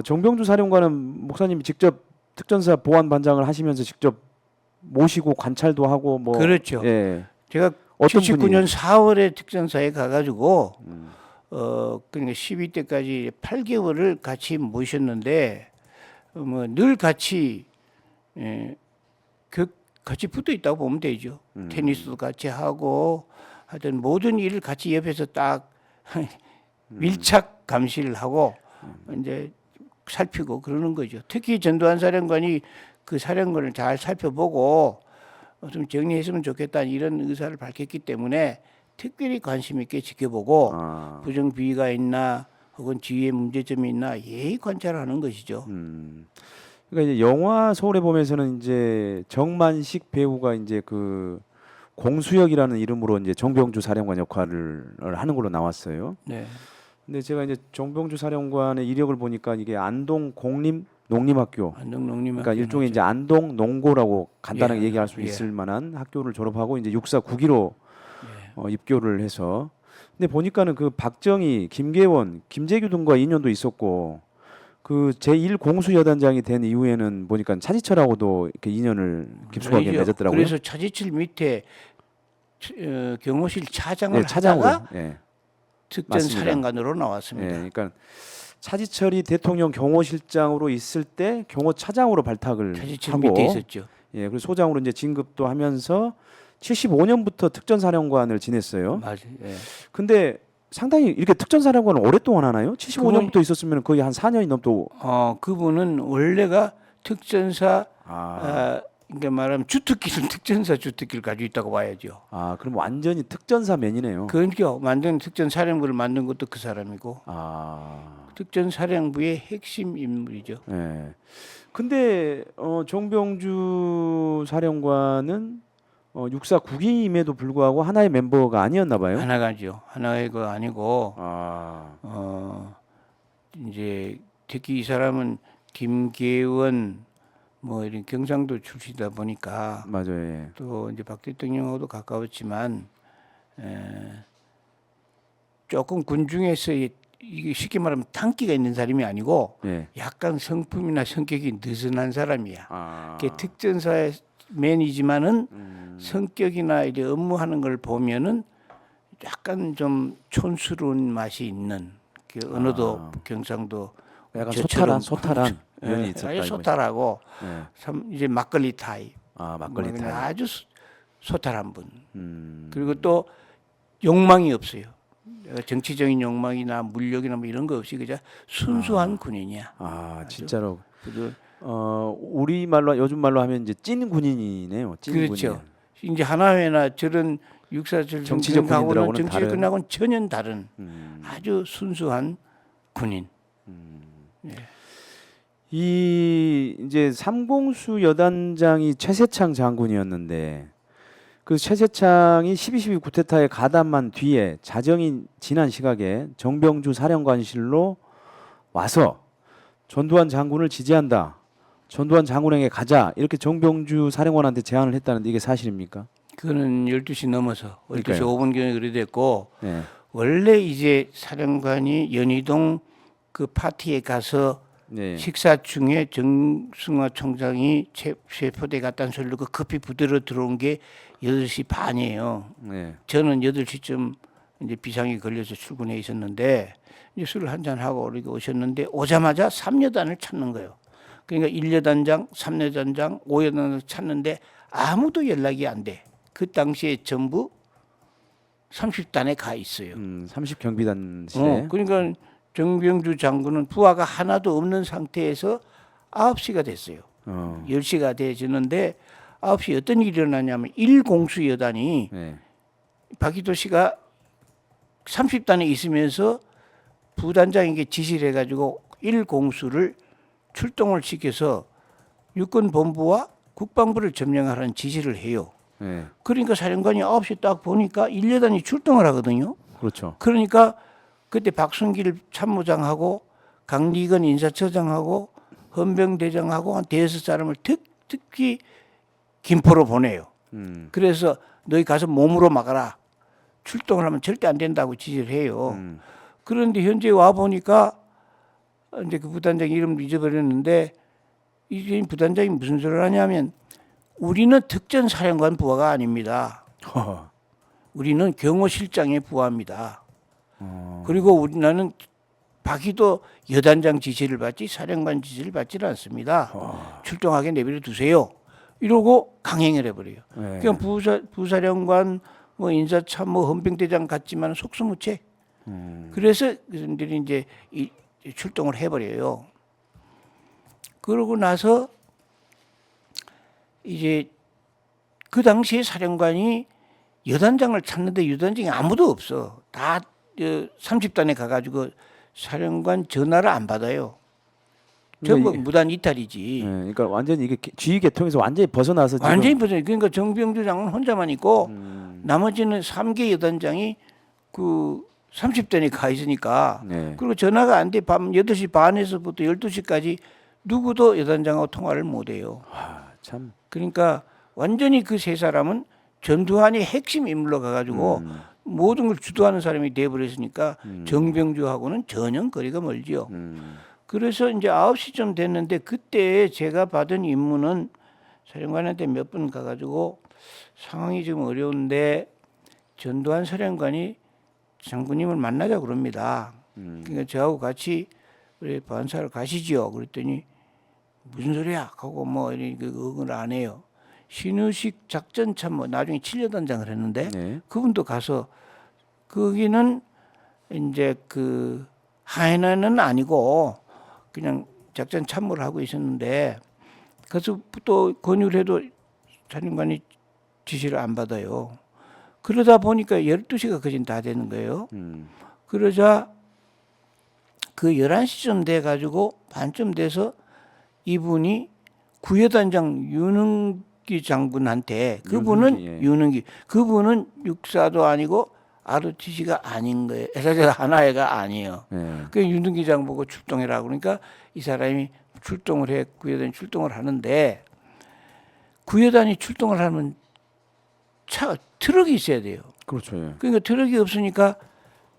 정병주 사령관은 목사님이 직접 특전사 보안반장을 하시면서 직접 모시고 관찰도 하고 뭐 그렇죠. 예. 제가 어떤 79년 4월에 특전사에 가가지고 음. 그러니까 12대까지 8개월을 같이 모셨는데 뭐 늘 같이 예, 같이 붙어 있다고 보면 되죠. 테니스도 같이 하고 하여튼 모든 일을 같이 옆에서 딱 밀착 감시를 하고 이제 살피고 그러는 거죠. 특히 전두환 사령관이 그 사령관을 잘 살펴보고 좀 정리했으면 좋겠다는 이런 의사를 밝혔기 때문에 특별히 관심 있게 지켜보고 아. 부정 비위가 있나 혹은 지위에 문제점이 있나 예의 관찰하는 것이죠. 그러니까 이제 영화 서울의 봄에서는 이제 정만식 배우가 이제 그 공수역이라는 이름으로 이제 정병주 사령관 역할을 하는 걸로 나왔어요. 네, 근데 제가 이제 정병주 사령관의 이력을 보니까 이게 안동 공립 농림학교, 안동 농림학교 그러니까 일종의 이제 안동 농고라고 간단하게 예, 얘기할 수 예, 있을 만한 학교를 졸업하고 이제 육사 9기로 예. 입교를 해서, 근데 보니까는 그 박정희, 김계원, 김재규 등과 인연도 있었고 그 제1 공수여단장이 된 이후에는 보니까 차지철하고도 이렇게 인연을 깊숙하게 그러죠. 맺었더라고요. 그래서 차지칠 밑에 경호실 차장을 네, 차장으로. 하다가 예, 특전 맞습니다. 사령관으로 예, 나왔습니다. 그러니까 차지철이 대통령 경호실장으로 있을 때 경호차장으로 발탁을 차지칠 밑에 하고, 있었죠. 예, 그리고 소장으로 이제 진급도 하면서 75년부터 특전사령관을 지냈어요. 맞아요. 예. 근데 상당히 이렇게 특전사령관을 오랫동안 하나요? 그분 75년부터 있었으면 거의 한 4년이 넘도. 그분은 원래가 특전사 아, 그러니까 말하면 주특기를 특전사 주특기를 가지고 있다고 봐야죠. 그럼 완전히 특전사맨이네요. 그러니까 만든 특전사령부를 만든 것도 그 사람이고 아, 특전사령부의 핵심 인물이죠. 예. 근데 정병주 사령관은 육사 9기임에도 불구하고 하나의 멤버가 아니었나 봐요. 하나가죠. 하나의 거 아니고 아, 이제 특히 이 사람은 김계원 뭐 이런 경상도 출신이다 보니까 맞아요. 예. 또 이제 박 대통령하고도 가까웠지만 조금 군중에서 이게 쉽게 말하면 tan기가 있는 사람이 아니고 예. 약간 성품이나 성격이 느슨한 사람이야. 아, 그게 특전사의 맨이지만은 성격이나 이제 업무하는 걸 보면은 약간 좀 촌스러운 맛이 있는 그 언어도 경상도 약간 저처럼 소탈한 면이 있었다. 아주 이거죠. 소탈하고 예. 참 이제 막걸리 타입. 막걸리 뭐 그냥 타입. 아주 소탈한 분. 음, 그리고 또 욕망이 없어요. 정치적인 욕망이나 물욕이나 뭐 이런 거 없이 그냥 순수한 군인이야. 진짜로. 그래서 우리 말로 요즘 말로 하면 이제 찐 군인이네요. 찐 그렇죠. 군인. 이제 하나회나 저런 육사절 정치적 군인들하고는 정치적 다른. 군인하고는 전혀 다른 아주 순수한 군인. 이 이제 삼공수 여단장이 최세창 장군이었는데 그 최세창이 12.12 쿠데타에 가담한 뒤에 자정이 지난 시각에 정병주 사령관실로 와서 전두환 장군을 지지한다. 전두환 장군에게 가자. 이렇게 정병주 사령관한테 제안을 했다는데 이게 사실입니까? 그거는 12시 넘어서 12시 그러니까요. 5분경에 그래 됐고 네. 원래 이제 사령관이 연희동 그 파티에 가서 네. 식사 중에 정승화 총장이 체포돼 갔다는 소리로 그 커피 부대로 들어온 게 8시 반이에요. 네. 저는 8시쯤 이제 비상이 걸려서 출근해 있었는데 이제 술을 한잔 하고 이렇게 오셨는데 오자마자 3여단을 찾는 거예요. 그러니까 1여단장, 3여단장, 5여단을 찾는데 아무도 연락이 안 돼. 그 당시에 전부 30단에 가 있어요. 30경비단실에. 그러니까 정병주 장군은 부하가 하나도 없는 상태에서 9시가 됐어요. 10시가 돼지는데 9시 어떤 일이 일어나냐면 1공수 여단이 네. 박희도 씨가 30단에 있으면서 부단장에게 지시를 해가지고 1공수를 출동을 시켜서 육군본부와 국방부를 점령하라는 지시를 해요. 네. 그러니까 사령관이 9시 딱 보니까 1여단이 출동을 하거든요. 그렇죠. 그러니까 그때 박순길 참모장하고 강리건 인사처장하고 헌병대장하고 한 대여섯 사람을 특히 김포로 보내요. 그래서 너희 가서 몸으로 막아라. 출동을 하면 절대 안 된다고 지시를 해요. 그런데 현재 와 보니까 이제 그 부단장 이름을 잊어버렸는데 이 부단장이 무슨 소리를 하냐면 우리는 특전 사령관 부하가 아닙니다. 허. 우리는 경호실장의 부하입니다. 그리고 우리는 박희도 여단장 지시를 받지 사령관 지시를 받지는 않습니다. 출동하게 내버려 두세요. 이러고 강행을 해버려요. 네. 그냥 부사령관 뭐 인사참모 헌병대장 같지만 속수무책. 그래서 그들이 이제 출동을 해버려요. 그러고 나서 이제 그 당시에 사령관이 여단장을 찾는데 여단장이 아무도 없어. 다 30단에 가가지고 사령관 전화를 안 받아요. 전부 이게- 무단 이탈이지. 네, 그러니까 완전히 이게 지휘 계통에서 완전히 벗어나서 지금 완전히 벗어요. 그러니까 정병주 장은 혼자만 있고 나머지는 3개 여단장이 그 30단에 가 있으니까 네. 그리고 전화가 안 돼. 밤 8시 반에서부터 12시까지 누구도 여단장하고 통화를 못 해요. 참. 그러니까 완전히 그 세 사람은 전두환이 핵심 인물로 가가지고 모든 걸 주도하는 사람이 돼버렸으니까 정병주하고는 전혀 거리가 멀지요. 그래서 이제 9시쯤 됐는데 그때 제가 받은 임무는 사령관한테 몇 번 가가지고 상황이 좀 어려운데 전두환 사령관이 장군님을 만나자 그럽니다. 그러니까 저하고 같이 우리 반사를 가시지요. 그랬더니 무슨 소리야? 하고 뭐 이렇게 응을 안 해요. 신우식 작전참모 나중에 7여단장을 했는데 네. 그분도 가서 거기는 이제 그 하해나는 아니고 그냥 작전 참모를 하고 있었는데 그래서 또 권유를 해도 사령관이 지시를 안 받아요. 그러다 보니까 12시가 거진 다 되는 거예요. 그러자 그 11시쯤 돼 가지고 반쯤 돼서 이분이 구여단장 윤흥기 장군한테 그분은 윤흥기, 예. 윤흥기 그분은 육사도 아니고 ROTC가 아닌 거예요. 사실 하나회가 아니에요. 네. 그 윤흥기 장 보고 출동해라 그러니까 이 사람이 출동을 해 구여단이 출동을 하는데 구여단이 출동을 하면 트럭이 있어야 돼요. 그렇죠. 예. 그러니까 트럭이 없으니까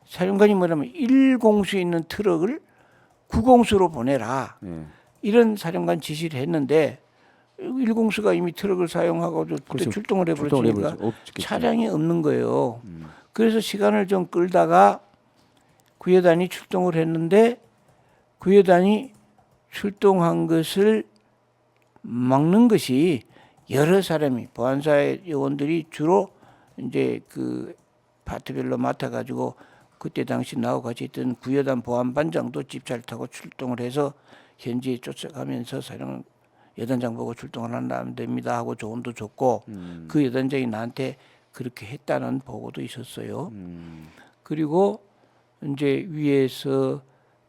사령관이 뭐냐면 1공수에 있는 트럭을 9공수로 보내라. 예. 이런 사령관 지시를 했는데 1공수가 이미 트럭을 사용하고 그때 그렇죠. 출동을 출동을 해버렸으니까 해버렸죠. 없겠죠. 차량이 없는 거예요. 그래서 시간을 좀 끌다가 구여단이 출동을 했는데 구여단이 출동한 것을 막는 것이 여러 사람이 보안사의 요원들이 주로 이제 그 파트별로 맡아가지고 그때 당시 나하고 같이 있던 구여단 보안반장도 집차를 타고 출동을 해서 현지에 쫓아가면서 사령 여단장 보고 출동을 한다면 됩니다 하고 조언도 줬고 그 여단장이 나한테 그렇게 했다는 보고도 있었어요. 그리고 이제 위에서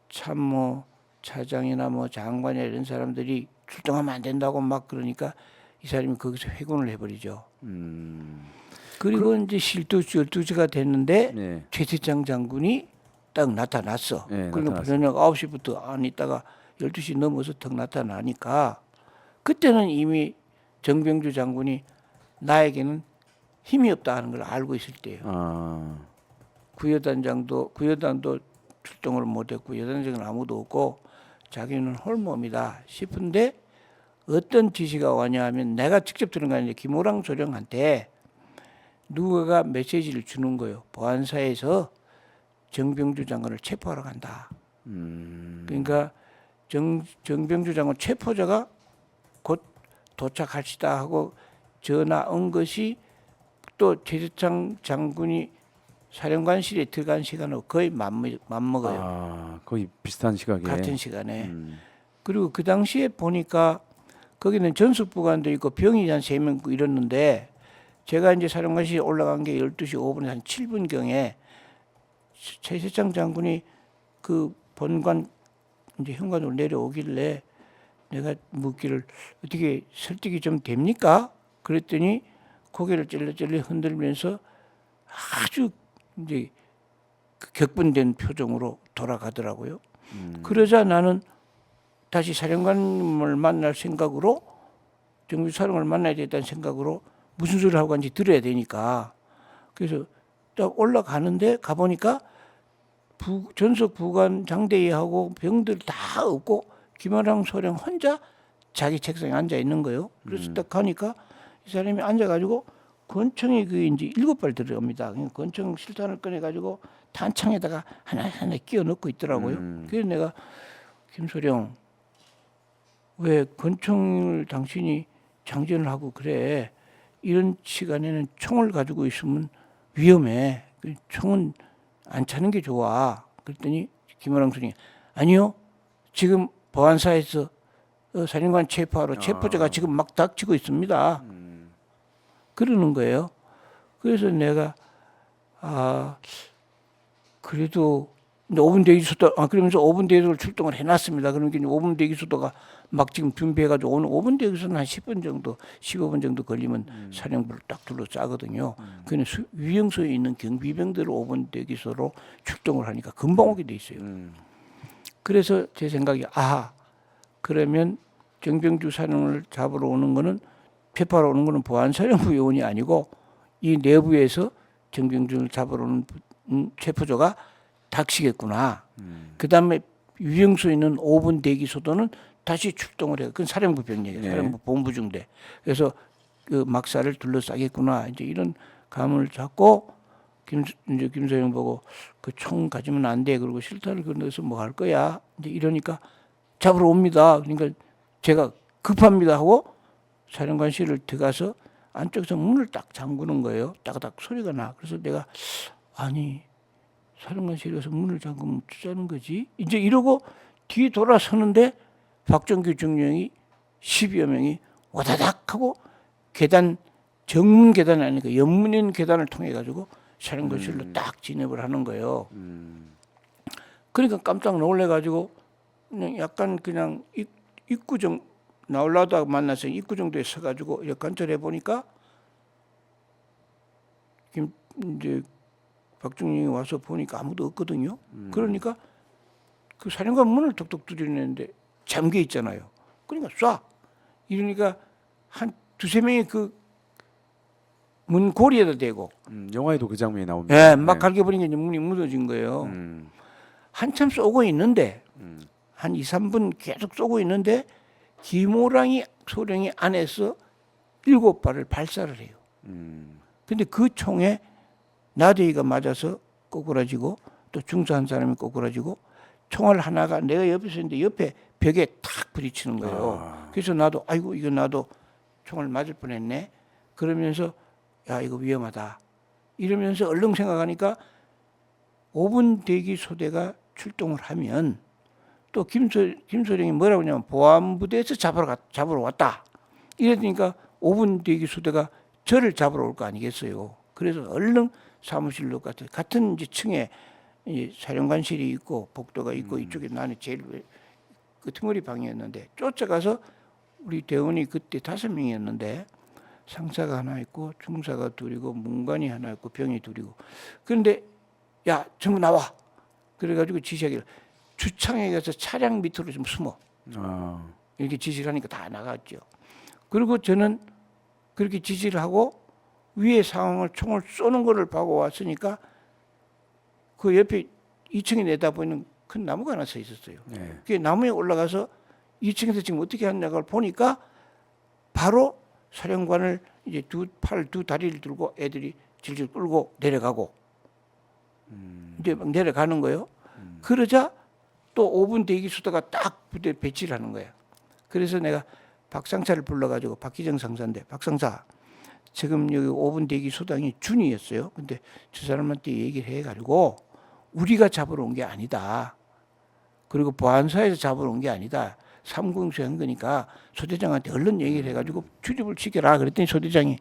참모 차장이나 뭐 장관이나 이런 사람들이 출동하면 안 된다고 막 그러니까 이 사람이 거기서 회군을 해버리죠. 그리고 이제 실도 12시가 됐는데 네. 최태창 장군이 딱 나타났어. 네, 그러니까 나타났어요. 저녁 9시부터 안 있다가 12시 넘어서 턱 나타나니까 그때는 이미 정병주 장군이 나에게는 힘이 없다 하는 걸 알고 있을 때예요. 아. 구여단도 출동을 못했고 여단장은 아무도 없고 자기는 홀몸이다 싶은데 어떤 지시가 왔냐 하면 내가 직접 들은 게 아니라 김호랑 조령한테 누가 메시지를 주는 거예요. 보안사에서 정병주 장관을 체포하러 간다. 그러니까 정병주 장관 체포자가 곧 도착하시다 하고 전화 온 것이 또 최재창 장군이 사령관실에 들어간 시간하고 거의 맞먹어요. 아, 거의 비슷한 시각에. 같은 시간에. 그리고 그 당시에 보니까 거기는 전속부관도 있고 병이 한 3명 있고 이랬는데 제가 이제 사령관실에 올라간 게 12시 5분에 한 7분경에 최재창 장군이 그 본관 이제 현관으로 내려오길래 내가 묻기를 어떻게 설득이 좀 됩니까? 그랬더니 고개를 찔러찔러 흔들면서 아주 이제 격분된 표정으로 돌아가더라고요. 그러자 나는 다시 사령관을 만날 생각으로 정규 사령을 만나야 되겠다는 생각으로 무슨 소리를 하고 간지 들어야 되니까 그래서 딱 올라가는데 가보니까 전속 부관 장대위하고 병들 다 없고 김아랑 소령 혼자 자기 책상에 앉아 있는 거예요. 그래서 딱 가니까 이 사람이 앉아가지고 권총이 그 이제 7발 들어갑니다. 권총 실탄을 꺼내가지고 탄창에다가 하나 끼워 넣고 있더라고요. 그래서 내가 김소령 왜 권총을 당신이 장전을 하고 그래? 이런 시간에는 총을 가지고 있으면 위험해. 총은 안 차는 게 좋아. 그랬더니 김아랑 소령이 아니요. 지금 보안사에서 사령관 체포하러 체포자가 지금 막 닥치고 있습니다. 그러는 거예요. 그래서 내가 그래도 5분 대기수도 그러면서 5분 대기수를 출동을 해놨습니다. 그러니까 5분 대기수도가 막 지금 준비해가지고 오늘 5분 대기수는 한 10분 정도, 15분 정도 걸리면 사령부를 딱 둘러싸거든요. 그는 위영소에 있는 경비병들을 5분 대기소로 출동을 하니까 금방 오게 돼 있어요. 그래서 제 생각이 그러면 정병주 사령을 잡으러 오는 거는 체포하러 오는 거는 보안사령부 요원이 아니고 이 내부에서 정병주를 잡으러 오는 체포조가 닥치겠구나. 그다음에 유영소에 있는 5분 대기소도는 다시 출동을 해요. 그건 사령부 병력이에요. 네. 사령부 본부중대. 그래서 그 막사를 둘러싸겠구나. 이제 이런 감을 잡고 이제 김소영 보고 그 총 가지면 안 돼. 그리고 실탄을 건너서 뭐 할 거야. 이제 이러니까 잡으러 옵니다. 그러니까 제가 급합니다 하고 사령관실을 들어가서 안쪽에서 문을 딱 잠그는 거예요. 따가닥 소리가 나. 그래서 내가 아니 사령관실에서 문을 잠그면 어쩌자는 거지? 이제 이러고 뒤 돌아서는데 박정규 중령이 10여 명이 와다닥 하고 계단 정문 계단이 아니고 옆문인 계단을 통해 가지고 사령관실로 딱 진입을 하는 거예요. 그러니까 깜짝 놀래 가지고 그냥 약간 그냥 입구 정 나올라다 만나서 입구 정도에 서가지고 이렇게 관찰해 보니까 이제 박정희이 와서 보니까 아무도 없거든요. 그러니까 그 사령관 문을 톡톡 두드리는데 잠겨 있잖아요. 그러니까 쏴. 이러니까 한 두세 명이 그 문 고리에다 대고. 영화에도 그 장면이 나옵니다. 예, 막 갈겨버리니까 이제 문이 무너진 거예요. 한참 쏘고 있는데 한 2, 3분 계속 쏘고 있는데 김호랑이 소령이 안에서 7발을 발사를 해요. 근데 그 총에 나대이가 맞아서 꼬꾸라지고 또 중사 한 사람이 꼬꾸라지고 총알 하나가 내가 옆에 서 있는데 옆에 벽에 탁 부딪히는 거예요. 그래서 나도 아이고 이거 나도 총알 맞을 뻔했네. 그러면서 야 이거 위험하다. 이러면서 얼른 생각하니까 5분 대기 소대가 출동을 하면 또 김소령이 뭐라고 하냐면 보안부대에서 잡으러 왔다. 이러니까 5분 대기 소대가 저를 잡으러 올 거 아니겠어요. 그래서 얼른 사무실로 같은 이제 층에 이제 사령관실이 있고 복도가 있고 이쪽에 나는 제일 끄트머리 방이었는데 쫓아가서 우리 대원이 그때 5명이었는데 상사가 하나 있고 중사가 둘이고 문관이 하나 있고 병이 둘이고 그런데 야 전부 나와. 그래가지고 지시하기를 주창에 가서 차량 밑으로 좀 숨어. 이렇게 지시를 하니까 다 나갔죠. 그리고 저는 그렇게 지시를 하고 위에 상황을 총을 쏘는 거를 보고 왔으니까 그 옆에 2층에 내다보이는 큰 나무가 하나 서 있었어요. 그 나무에 올라가서 2층에서 지금 어떻게 하냐고 보니까 바로 사령관을 이제 두 다리를 들고 애들이 질질 끌고 내려가고 이제 막 내려가는 거예요. 그러자 또 5분 대기 수도가 딱 부대 배치를 하는 거예요. 그래서 내가 박상사를 불러가지고 박기정 상사인데 박상사 지금 여기 5분 대기 수당이 준이었어요. 근데 저 사람한테 얘기를 해가지고 우리가 잡으러 온 게 아니다. 그리고 보안사에서 잡으러 온 게 아니다. 삼공수 한 거니까 소대장한테 얼른 얘기를 해가지고 출입을 시켜라. 그랬더니 소대장이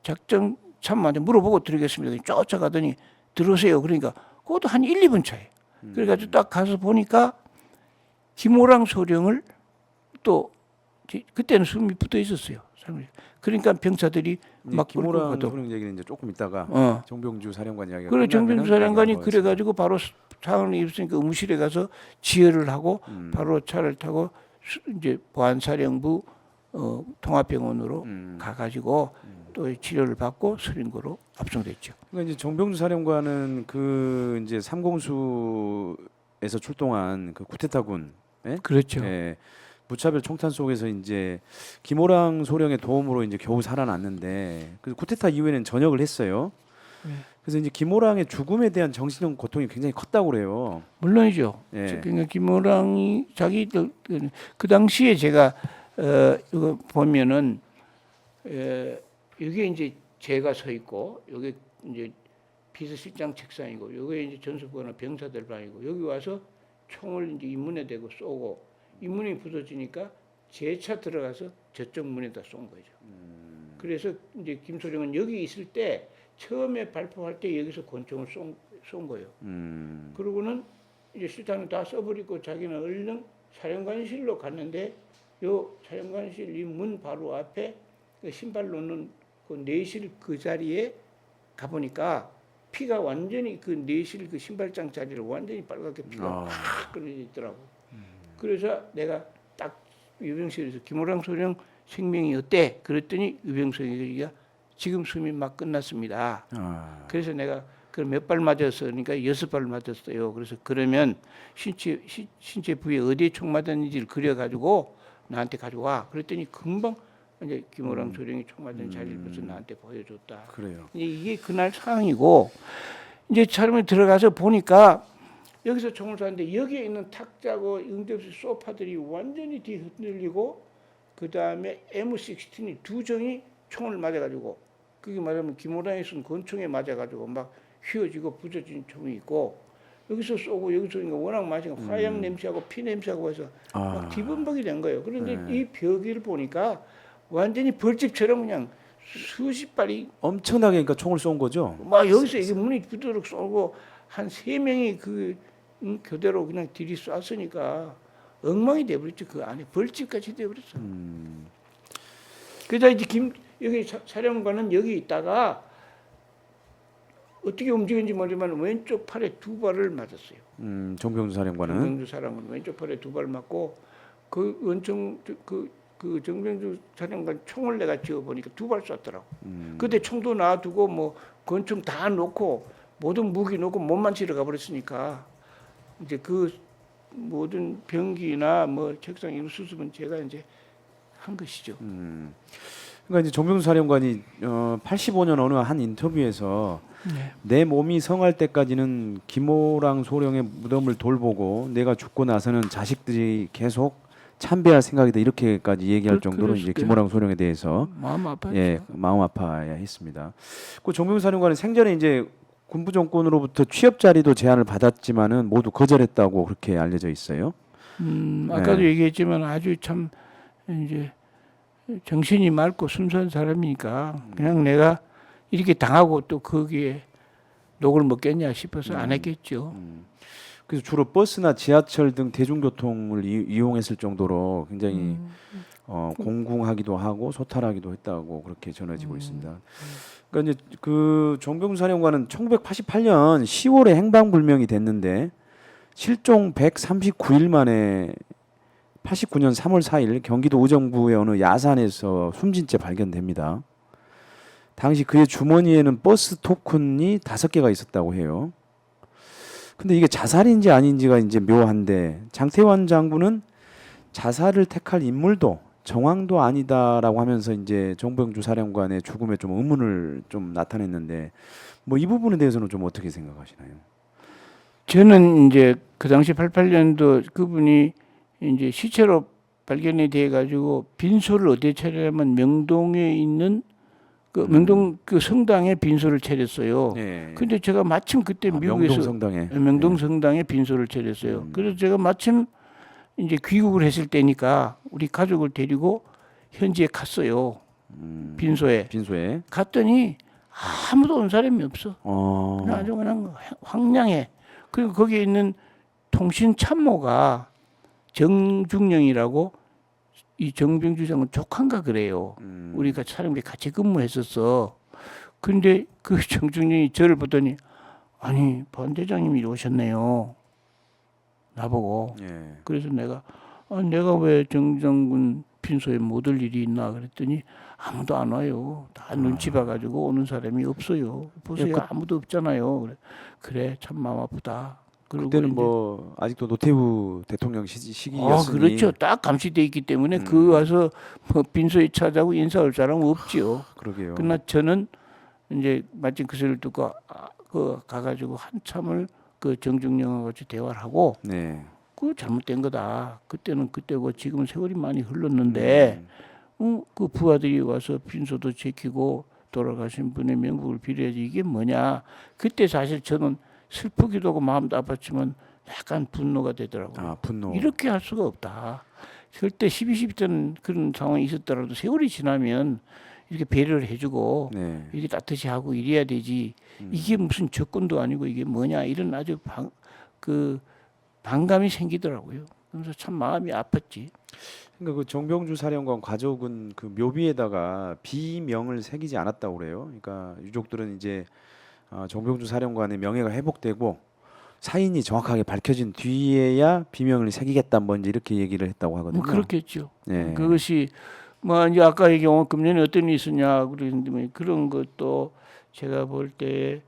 작전 참모한테 물어보고 드리겠습니다. 쫓아가더니 들어오세요. 그러니까 그것도 한 1, 2분 차에. 그래가지고 딱 가서 보니까 김호랑 소령을 또 그때는 숨이 붙어 있었어요. 그러니까 병사들이 막 김호랑 소령 얘기는 이제 조금 있다가 정병주 사령관 이야기가 그래 정병주 사령관이 그래가지고 바로 상황을 입었으니까 의무실에 가서 지혈을 하고 바로 차를 타고 이제 보안사령부 통합병원으로 가가지고 또 치료를 받고 서린고로 압송됐죠. 그러니까 이제 정병주 사령관은 그 이제 삼공수에서 출동한 그 쿠데타군, 예? 그렇죠. 예, 무차별 총탄 속에서 이제 김호랑 소령의 도움으로 이제 겨우 살아났는데 그 쿠데타 이후에는 전역을 했어요. 네. 그래서 이제 김호랑의 죽음에 대한 정신적 고통이 굉장히 컸다고 그래요. 물론이죠. 예. 그러니까 김호랑이 그 당시에 제가 이거 보면은 여기 이제 제가 서 있고 여기 이제 비서실장 책상이고 여기 이제 전수부나 병사들 방이고 여기 와서 총을 이제 인문에 대고 쏘고 인문이 부서지니까 제 차 들어가서 저쪽 문에다 쏜 거죠. 그래서 이제 김소령은 여기 있을 때 처음에 발표할 때 여기서 권총을 쏜 거예요. 그러고는 이제 실탄을 다 써버리고 자기는 얼른 사령관실로 갔는데 요 사령관실 이 문 바로 앞에 그 신발 놓는 그 내실 그 자리에 가보니까 피가 완전히 그 내실 그 신발장 자리를 완전히 빨갛게 피가 팍 끓여 있더라고. 그래서 내가 딱 유병실에서 김호랑 소령 생명이 어때? 그랬더니 유병석이가 지금 수임이 막 끝났습니다. 그래서 내가 그 몇 발 맞았어? 그러니까 6발 맞았어요. 그래서 그러면 신체 부위에 어디에 총 맞았는지를 그려가지고 나한테 가져와. 그랬더니 금방 이제 김호랑 소령이 총 맞은 자리를 벌써 나한테 보여줬다. 그래요. 이게 그날 상황이고 이제 촬영에 들어가서 보니까 여기서 총을 쐈는데 여기에 있는 탁자고 응접실 소파들이 완전히 뒤 흔들리고 그 다음에 M16이 두 정이 총을 맞아가지고 그게 말하면 김호랑이 쏜 권총에 맞아가지고 막 휘어지고 부서진 총이 있고 여기서 쏘고 여기서 쏘니까 워낙 맞으니까 화약 냄새하고 피 냄새하고 해서 막 뒤범벅이 된 거예요. 그런데 이 벽을 보니까 완전히 벌집처럼 그냥 수십 발이 엄청나게 그러니까 총을 쏜 거죠. 막 여기서 이게 문이 부드럽게 쏘고 한 3명이 그 교대로 그냥 들이 쐈으니까 엉망이 돼버렸죠. 그 안에 벌집같이 돼버렸어. 그래서 이제 여기 사령관은 여기 있다가 어떻게 움직였는지 모르지만 왼쪽 팔에 2발을 맞았어요. 정병주 사령관은. 정병주 사령관 왼쪽 팔에 2발 맞고 그 원청 그 정병주 사령관 총을 내가 지어 보니까 2발 쐈더라고. 그때 총도 놔두고 뭐 권총 다 놓고 모든 무기 놓고 몸만 치러 가버렸으니까 이제 그 모든 병기나 뭐 책상 이런 수습은 제가 이제 한 것이죠. 그러니까 이제 정병주 사령관이 85년 어느 한 인터뷰에서 내 몸이 성할 때까지는 김호랑 소령의 무덤을 돌보고 내가 죽고 나서는 자식들이 계속 참배할 생각이다 이렇게까지 얘기할 정도로 이제 김호랑 소령에 대해서 마음 아팠죠. 예, 마음 아파야 했습니다. 그 정병주 사령관은 생전에 이제 군부 정권으로부터 취업 자리도 제안을 받았지만은 모두 거절했다고 그렇게 알려져 있어요. 아까도 얘기했지만 아주 참 이제 정신이 맑고 순수한 사람이니까 그냥 내가 이렇게 당하고 또 거기에 녹을 먹겠냐 싶어서 안 했겠죠. 그래서 주로 버스나 지하철 등 대중교통을 이용했을 정도로 굉장히 공궁하기도 하고 소탈하기도 했다고 그렇게 전해지고 있습니다. 그러니까 이제 그 정병주 사령관은 1988년 10월에 행방불명이 됐는데 실종 139일 만에 89년 3월 4일 경기도 의정부의 어느 야산에서 숨진 채 발견됩니다. 당시 그의 주머니에는 버스 토큰이 5개가 있었다고 해요. 근데 이게 자살인지 아닌지가 이제 묘한데 장태환 장군은 자살을 택할 인물도 정황도 아니다라고 하면서 이제 정병주 사령관의 죽음에 좀 의문을 좀 나타냈는데 뭐 이 부분에 대해서는 좀 어떻게 생각하시나요? 저는 이제 그 당시 88년도 그분이 이제 시체로 발견이 돼 가지고 빈소를 어디에 차리냐면 명동에 있는 그 명동 그 성당에 빈소를 차렸어요. 네. 근데 제가 마침 그때 미국에서 명동 성당에 명동 성당에 빈소를 차렸어요. 그래서 제가 마침 이제 귀국을 했을 때니까 우리 가족을 데리고 현지에 갔어요. 빈소에 갔더니 아무도 온 사람이 없어. 그냥 아주 그냥 황량해. 그리고 거기에 있는 통신 참모가 정중령이라고 이 정병주 장군 조카인가 그래요. 우리가 사람들이 같이 근무했었어. 근데 그 정중령이 저를 보더니 아니 반대장님이 오셨네요. 나보고. 예. 그래서 내가 왜 정 장군 빈소에 못 올 일이 있나 그랬더니 아무도 안 와요. 다 눈치 봐가지고 오는 사람이 없어요. 보세요, 아무도 없잖아요. 그래 참 마음 아프다. 그리고 그때는 이제 뭐 아직도 노태우 대통령 시기였으니 그렇죠. 딱 감시돼 있기 때문에 그 와서 뭐 빈소에 찾아오고 인사할 사람 없지요. 그러게요. 그러나 저는 이제 마침 그 소리를 듣고 그 가가지고 한참을 그 정중영하고 같이 대화를 하고 네. 그 잘못된 거다. 그때는 그때고 지금은 세월이 많이 흘렀는데 그 부하들이 와서 빈소도 지키고 돌아가신 분의 명복을 빌어야지 이게 뭐냐. 그때 사실 저는 슬프기도 하고 마음도 아팠지만 약간 분노가 되더라고요. 아, 분노. 이렇게 할 수가 없다. 그때 12 때는 그런 상황이 있었더라도 세월이 지나면 이렇게 배려를 해주고 네. 이렇게 따뜻이 하고 이래야 되지. 이게 무슨 적군도 아니고 이게 뭐냐 이런 아주 반감이 생기더라고요. 그래서 참 마음이 아팠지. 그러니까 그 정병주 사령관 가족은 그 묘비에다가 비명을 새기지 않았다고 그래요. 그러니까 유족들은 이제 정병주 사령관의 명예가 회복되고 사인이 정확하게 밝혀진 뒤에야 비명을 새기겠다 먼저 이렇게 얘기를 했다고 하거든요. 뭐 그렇겠죠. 네. 그것이 뭐 이제 아까 얘기한 금년에 어떤 일이 있었냐 그러는데 뭐 그런 것도 제가 볼 때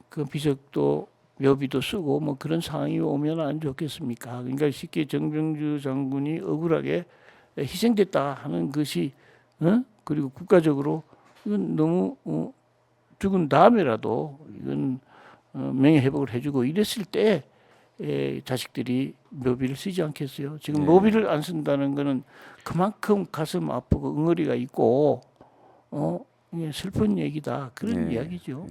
그 비석도 묘비도 쓰고 뭐 그런 상황이 오면 안 좋겠습니까? 그러니까 쉽게 정병주 장군이 억울하게 희생됐다 하는 것이 그리고 국가적으로 이건 너무 죽은 다음에라도 이건 명예 회복을 해주고 이랬을 때 자식들이 묘비를 쓰지 않겠어요. 지금 네. 묘비를 안 쓴다는 거는 그만큼 가슴 아프고 응어리가 있고 이게 슬픈 얘기다 그런 네. 이야기죠.